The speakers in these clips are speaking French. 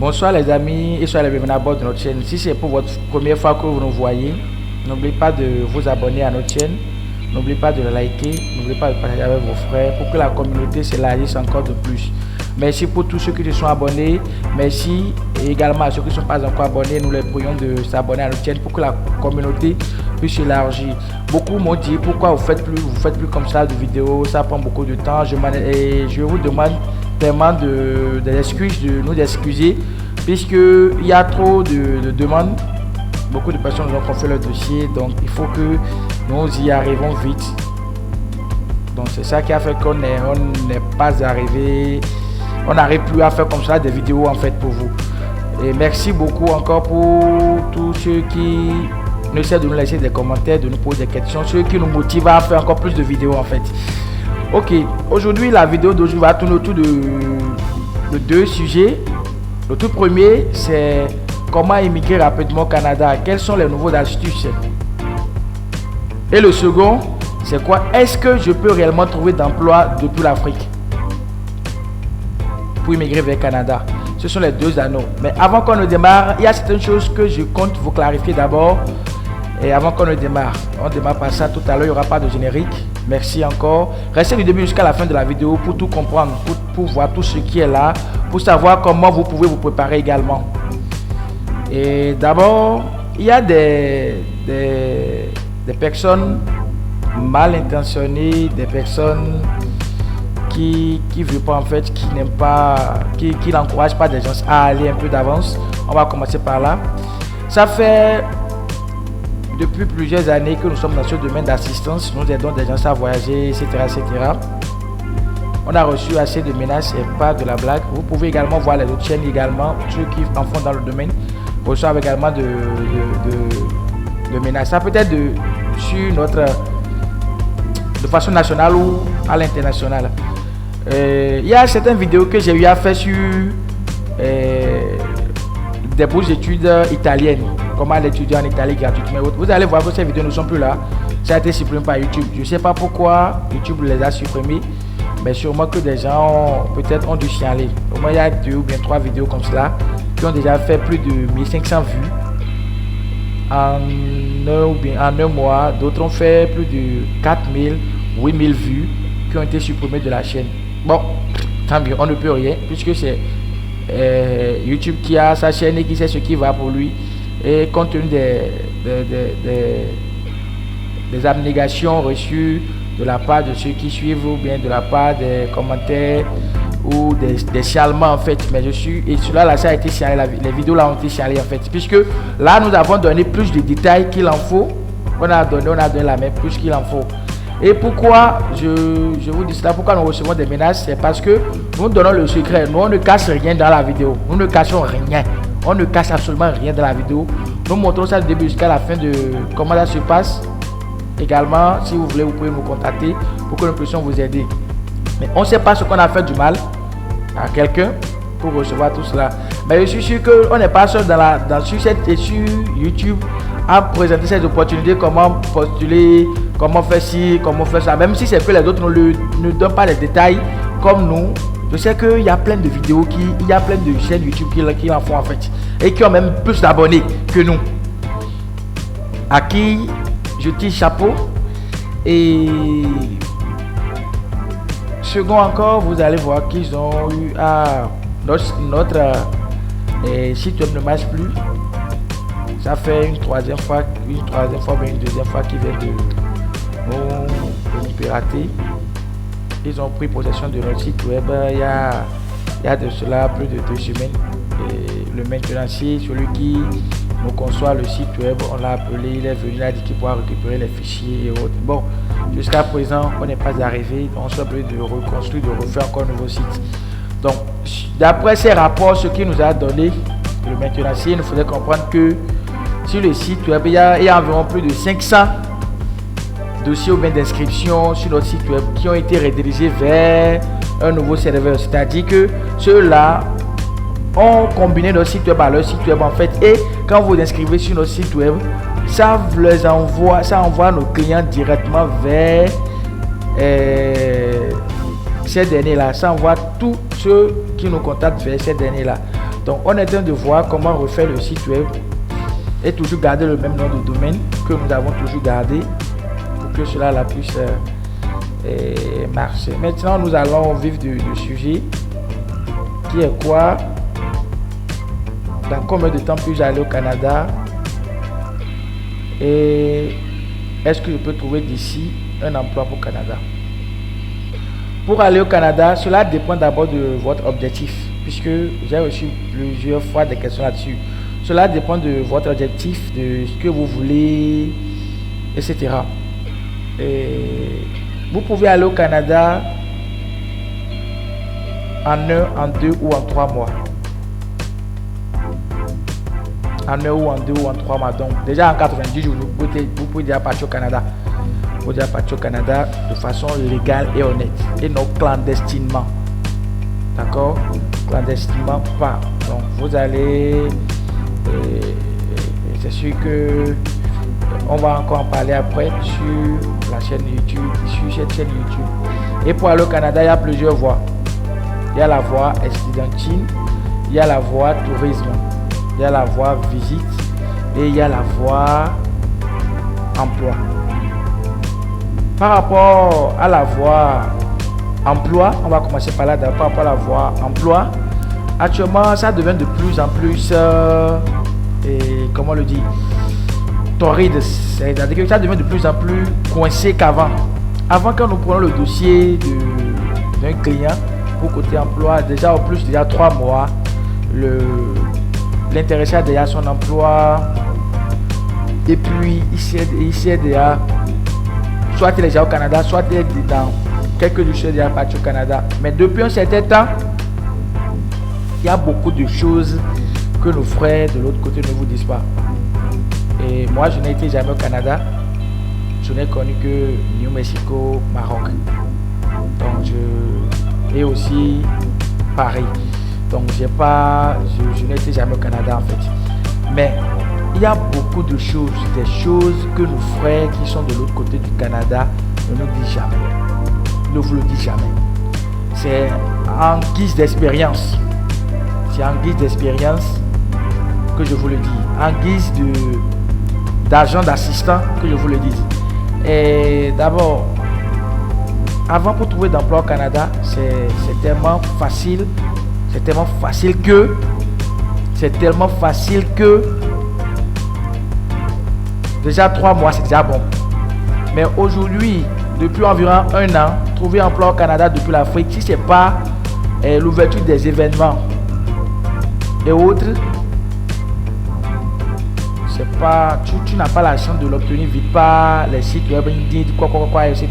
Bonsoir les amis et soyez les bienvenus à bord de notre chaîne. Si c'est pour votre première fois que vous nous voyez, n'oubliez pas de vous abonner à notre chaîne. N'oubliez pas de la liker, n'oubliez pas de partager avec vos frères pour que la communauté s'élargisse encore de plus. Merci pour tous ceux qui se sont abonnés. Merci également à ceux qui ne sont pas encore abonnés. Nous les prions de s'abonner à notre chaîne pour que la communauté puisse s'élargir. Beaucoup m'ont dit pourquoi vous faites plus comme ça de vidéos, ça prend beaucoup de temps. Je vous demande tellement d'excuses, de nous excuser, puisqu'il y a trop de demandes. Beaucoup de personnes nous ont confié leur dossier, donc il faut que nous y arrivons vite. Donc c'est ça qui a fait qu'on n'est pas arrivé, on n'arrive plus à faire comme ça des vidéos en fait pour vous. Et merci beaucoup encore pour tous ceux qui essaient de nous laisser des commentaires, de nous poser des questions, ceux qui nous motivent à faire encore plus de vidéos en fait. Ok, aujourd'hui la vidéo d'aujourd'hui va tourner autour de deux sujets. Le tout premier, c'est comment immigrer rapidement au Canada, quelles sont les nouvelles astuces. Et le second, c'est quoi? Est-ce que je peux réellement trouver d'emploi depuis l'Afrique pour immigrer vers le Canada? Ce sont les deux anneaux. Mais avant qu'on ne démarre, il y a certaines choses que je compte vous clarifier d'abord. Et avant qu'on ne démarre, on démarre par ça tout à l'heure, il n'y aura pas de générique. Merci encore. Restez du début jusqu'à la fin de la vidéo pour tout comprendre, pour voir tout ce qui est là, pour savoir comment vous pouvez vous préparer également. Et d'abord, il y a des personnes mal intentionnées, des personnes qui ne veulent pas en fait, qui n'aiment pas, qui n'encouragent pas des gens à aller un peu d'avance. On va commencer par là. Ça fait depuis plusieurs années que nous sommes dans ce domaine d'assistance. Nous aidons des gens à voyager, etc., etc. On a reçu assez de menaces et pas de la blague. Vous pouvez également voir les autres chaînes également, ceux qui en font dans le domaine reçoivent également de menaces. Ça peut être sur de façon nationale ou à l'international. Il y a certaines vidéos que j'ai eu à faire sur des bourses d'études italiennes, comment aller étudier en Italie gratuitement. Vous allez voir que ces vidéos ne sont plus là. Ça a été supprimé par YouTube. Je ne sais pas pourquoi YouTube les a supprimés, mais sûrement que des gens peut-être ont dû signaler. Au moins il y a 2 ou bien 3 vidéos comme cela qui ont déjà fait plus de 1500 vues en un mois. D'autres ont fait plus de 4000, 8000 vues qui ont été supprimées de la chaîne. Bon, tant mieux, on ne peut rien puisque c'est YouTube qui a sa chaîne et qui sait ce qui va pour lui. Et compte tenu des abnégations reçues de la part de ceux qui suivent ou bien de la part des commentaires ou des chialements en fait, mais et cela là ça a été signalé, les vidéos là ont été signalées en fait, puisque là nous avons donné plus de détails qu'il en faut. On a donné la même plus qu'il en faut. Et pourquoi je vous dis cela, pourquoi nous recevons des menaces, c'est parce que nous donnons le secret. Nous on ne cache rien dans la vidéo, nous ne cachons rien, on ne cache absolument rien dans la vidéo. Nous montrons ça du début jusqu'à la fin de comment ça se passe. Également, si vous voulez, vous pouvez nous contacter pour que nous puissions vous aider. Mais on ne sait pas ce qu'on a fait du mal à quelqu'un pour recevoir tout cela. Mais je suis sûr qu'on n'est pas seul sur YouTube à présenter ces opportunités, comment postuler, comment faire ci, comment faire ça. Même si c'est que les autres ne donnent pas les détails comme nous. Je sais qu'il y a plein de vidéos, il y a plein de chaînes YouTube qui en font en fait. Et qui ont même plus d'abonnés que nous. À qui je tire chapeau. Et second encore, vous allez voir qu'ils ont eu notre site web ne marche plus. Ça fait une troisième fois, mais une deuxième fois qu'ils viennent de nous pirater. Ils ont pris possession de notre site web il y a de cela plus de 2 semaines. Et le maintenancier, celui qui nous conçoit le site web, on l'a appelé, il est venu, il a dit qu'il pourra récupérer les fichiers et autres. Bon, jusqu'à présent, on n'est pas arrivé, on s'est obligé de reconstruire, de refaire encore un nouveau site. Donc, d'après ces rapports, ce qu'il nous a donné, le maintenancier, il nous faudrait comprendre que sur le site web, il y a environ plus de 500 dossiers ou bien d'inscriptions sur notre site web qui ont été redirigés vers un nouveau serveur. C'est-à-dire que ceux-là ont combiné notre site web à leur site web en fait, et quand vous inscrivez sur notre site web, ça envoie nos clients directement vers ces derniers là. Ça envoie tous ceux qui nous contactent vers ces derniers là. Donc on est en train de voir comment refaire le site web et toujours garder le même nom de domaine que nous avons toujours gardé pour que cela puisse marcher. Maintenant nous allons vivre du sujet qui est quoi? Dans combien de temps puis-je aller au Canada? Et est-ce que je peux trouver d'ici un emploi pour le Canada? Pour aller au Canada, cela dépend d'abord de votre objectif, puisque j'ai reçu plusieurs fois des questions là-dessus. Cela dépend de votre objectif, de ce que vous voulez, etc. Et vous pouvez aller au Canada en 1, en 2 ou en 3 mois. En 1 ou en 2 ou en 3 mois. Donc déjà en 90 jours, vous pouvez déjà partir au Canada. Vous pouvez déjà partir au Canada de façon légale et honnête. Et non clandestinement. D'accord? Clandestinement pas. Donc vous allez... c'est sûr que on va encore en parler après sur la chaîne YouTube, sur cette chaîne YouTube. Et pour aller au Canada, il y a plusieurs voies. Il y a la voie estudiantine, il y a la voie tourisme, il y a la voie visite et il y a la voie emploi. Par rapport à la voie emploi, on va commencer par là. Par rapport à la voie emploi, actuellement ça devient de plus en plus comment le dire, torride. C'est-à-dire que ça devient de plus en plus coincé qu'avant. Avant, quand nous prenons le dossier d'un client pour côté emploi, déjà au plus déjà 3 mois, l'intéressé a déjà son emploi et puis il sait déjà soit il est déjà au Canada, soit il est dans quelques jours déjà parti au Canada. Mais depuis un certain temps, il y a beaucoup de choses que nos frères de l'autre côté ne vous disent pas. Et moi, je n'ai été jamais au Canada. Je n'ai connu que New Mexico, Maroc. Donc, et aussi Paris. Donc, je n'ai été jamais au Canada en fait. Mais il y a beaucoup de choses, des choses que nos frères qui sont de l'autre côté du Canada ne nous disent jamais. Ne vous le disent jamais. C'est en guise d'expérience. C'est en guise d'expérience que je vous le dis. En guise d'agent d'assistant que je vous le dis. Et d'abord, avant pour trouver d'emploi au Canada, c'est tellement facile. C'est tellement facile que déjà 3 mois c'est déjà bon. Mais aujourd'hui, depuis environ 1 an, trouver emploi au Canada depuis l'Afrique, si c'est pas l'ouverture des événements et autres, c'est pas, tu n'as pas la chance de l'obtenir vite par les sites web, quoi, etc.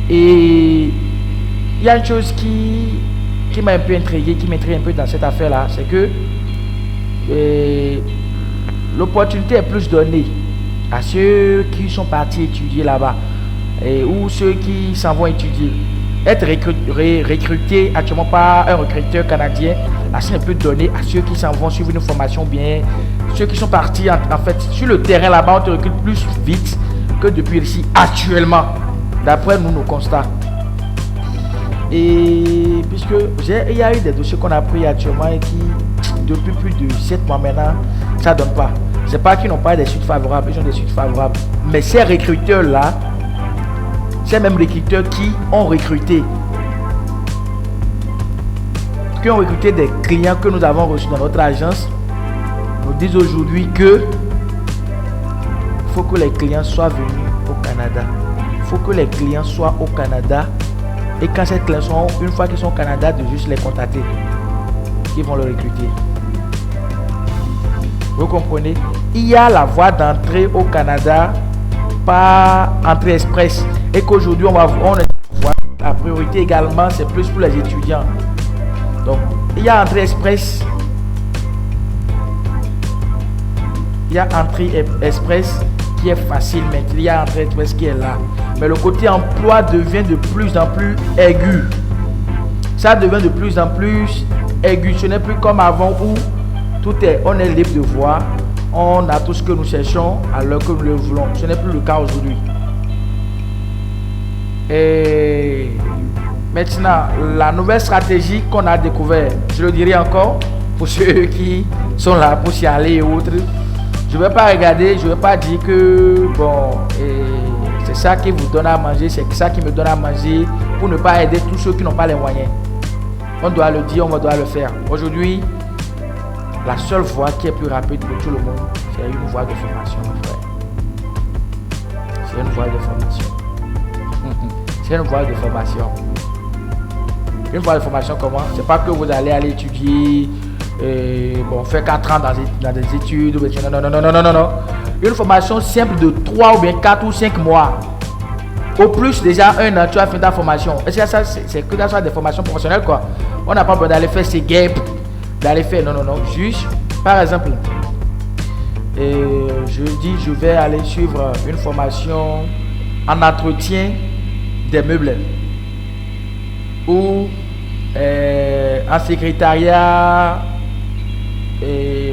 Et il y a une chose qui m'a un peu intrigué, qui m'intrigue un peu dans cette affaire-là, c'est que l'opportunité est plus donnée à ceux qui sont partis étudier là-bas ou ceux qui s'en vont étudier. Être recruté actuellement par un recruteur canadien, c'est un peu donné à ceux qui s'en vont suivre une formation bien, ceux qui sont partis en fait sur le terrain là-bas, on te recrute plus vite que depuis ici actuellement, d'après nos constats. Et puisque il y a eu des dossiers qu'on a pris actuellement et qui depuis plus de 7 mois maintenant, ça donne pas. C'est pas qu'ils n'ont pas des suites favorables, ils ont des suites favorables. Mais ces recruteurs-là, ces mêmes recruteurs qui ont recruté des clients que nous avons reçus dans notre agence, nous disent aujourd'hui que il faut que les clients soient venus au Canada. Il faut que les clients soient au Canada. Et quand ces clients sont, une fois qu'ils sont au Canada, de juste les contacter. Ils vont le recruter. Vous comprenez? Il y a la voie d'entrée au Canada par entrée express. Et qu'aujourd'hui, on voir la priorité également, c'est plus pour les étudiants. Donc, il y a entrée express. Il y a entrée express qui est facile, mais il y a entrée express qui est là. Mais le côté emploi devient de plus en plus aigu. Ça devient de plus en plus aigu. Ce n'est plus comme avant où on est libre de voir. On a tout ce que nous cherchons à l'heure que nous le voulons. Ce n'est plus le cas aujourd'hui. Et maintenant, la nouvelle stratégie qu'on a découvert, je le dirai encore, pour ceux qui sont là pour s'y aller et autres. Je ne vais pas regarder, je ne vais pas dire que bon, c'est ça qui vous donne à manger, c'est ça qui me donne à manger, pour ne pas aider tous ceux qui n'ont pas les moyens. On doit le dire, on doit le faire. Aujourd'hui, la seule voie qui est plus rapide pour tout le monde, c'est une voie de formation, mon frère. C'est une voie de formation. C'est une voie de formation. Une voie de formation comment? C'est pas que vous allez étudier, faire 4 ans dans des études. Non. Une formation simple de 3 ou bien 4 ou 5 mois. Au plus, déjà 1 an, tu as fait ta formation. Est-ce que ça, c'est que ça soit des formations professionnelles, quoi? On n'a pas besoin d'aller faire ces gaps, d'aller faire. Non. Juste, par exemple, je dis, je vais aller suivre une formation en entretien des meubles ou en secrétariat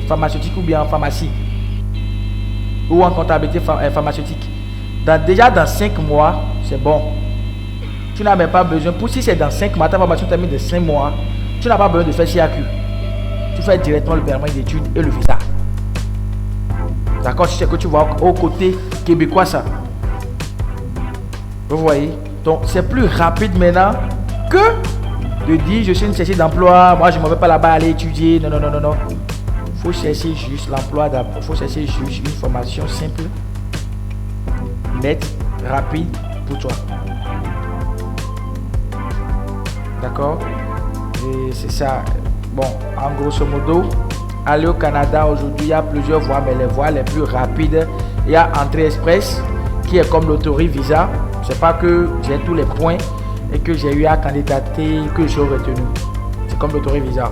pharmaceutique ou bien en pharmacie ou en comptabilité pharmaceutique. Déjà dans 5 mois, c'est bon. Tu n'as même pas besoin, pour si c'est dans 5 mois, ta formation termine de 5 mois, tu n'as pas besoin de faire CAQ. Tu fais directement le permis d'études et le visa. D'accord? Si c'est que tu vois au côté québécois ça. Vous voyez? Donc c'est plus rapide maintenant que de dire je suis une chercheuse d'emploi, moi je ne m'en vais pas là-bas aller étudier. Non. Il faut chercher juste l'emploi d'abord. Il faut chercher juste une formation simple, nette, rapide pour toi. D'accord? Et c'est ça. Bon, en grosso modo, aller au Canada aujourd'hui, il y a plusieurs voies, mais les voies les plus rapides, il y a Entrée Express qui est comme l'autori visa. C'est pas que j'ai tous les points et que j'ai eu à candidater que j'ai retenu. C'est comme l'autori visa.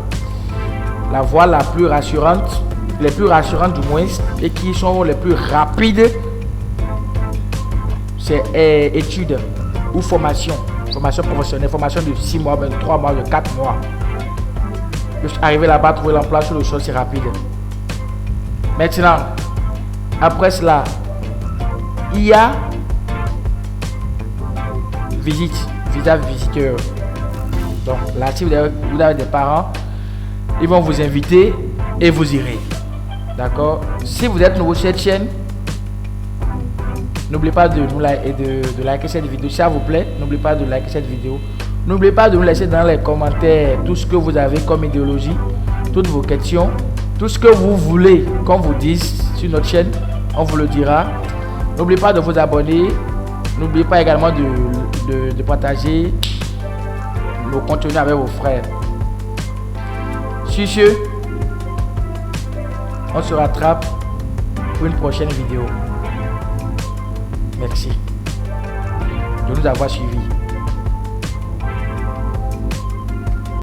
La voie la plus rassurante, les plus rassurantes du moins, et qui sont les plus rapides, c'est études ou formation. Formation professionnelle, formation de 6 mois, de 3 mois, de 4 mois. Arriver là-bas, trouver l'emploi sur le sol, c'est rapide. Maintenant, après cela, il y a visa visiteur. Donc là, si vous avez des parents, ils vont vous inviter et vous irez. D'accord? Si vous êtes nouveau sur cette chaîne, n'oubliez pas de liker cette vidéo, s'il vous plaît. N'oubliez pas de liker cette vidéo. N'oubliez pas de nous laisser dans les commentaires tout ce que vous avez comme idéologie, toutes vos questions, tout ce que vous voulez qu'on vous dise sur notre chaîne, on vous le dira. N'oubliez pas de vous abonner. N'oubliez pas également de partager nos contenus avec vos frères. Sur ce, on se rattrape pour une prochaine vidéo. Merci de nous avoir suivis.